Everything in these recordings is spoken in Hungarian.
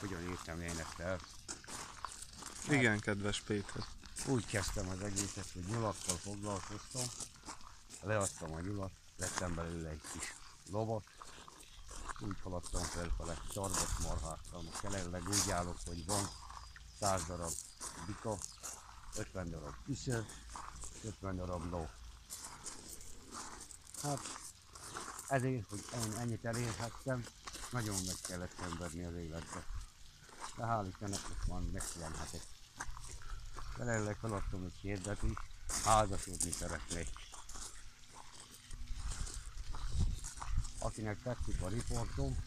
hogyan értem én ezt el. Igen, kedves Péter. Úgy kezdtem az egészet, hogy nyulakkal foglalkoztam, leadtam a nyulat, vettem belőle egy kis lovat, úgy haladtam felfele, sargas marhákkal, most jelenleg úgy állok, hogy van 100 darab bika, 50 darab tüször, 50 darab ló. Hát ezért, hogy én ennyit elérhettem, nagyon meg kellett szenvedni az életbe. De hál' Istennek most már megjelenhetek. Jelenleg feladtam egy hirdetést, házasodni szeretnék. Akinek tetszik a riportom,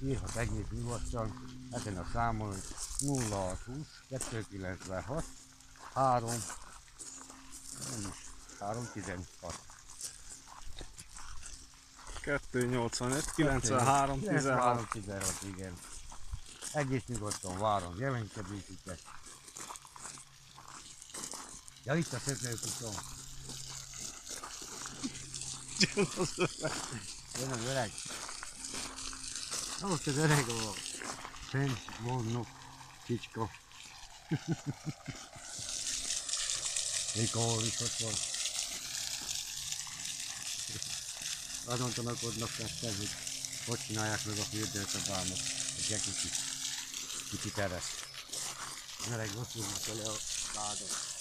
írhat egész nyugodtan ezen a számon, hogy 0620 296 316. 285 93 16. 16, igen. Egész nyugodtan várom jelentkezésüket. Ja, itt a szökőkutom. Jön az öreg. Ott az öreg a Szent Vonnok csicska. Mikor is ott van. Azon tanakodnak tettem, hogy csinálják meg a fürdőt a bámot. Egy kicsit tereszt. Az öreg ott húzunk le a ládat.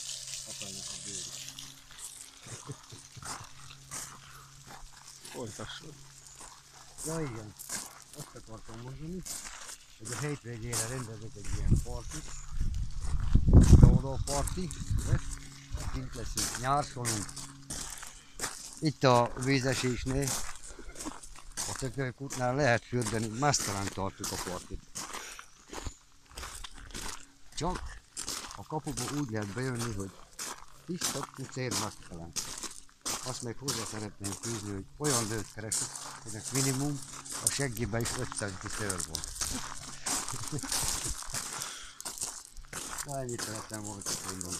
Apának a bőrét. Folytassad. Ja igen, azt akartam mondani, hogy a hétvégére rendezek egy ilyen partit, sóló parti, kint leszünk, nyársolunk. Itt a vízesésnél, a Tökölykútnál lehet fürdeni, mesztelen tartjuk a partit. Csak a kapuba úgy lehet bejönni, hogy tiszta pucér mesztelen. Azt még hozzá szeretném fűzni, hogy olyan nőt keresek, hogy minimum a seggiben is 5 centi szőr van. Na, ennyit szerettem volna mondani.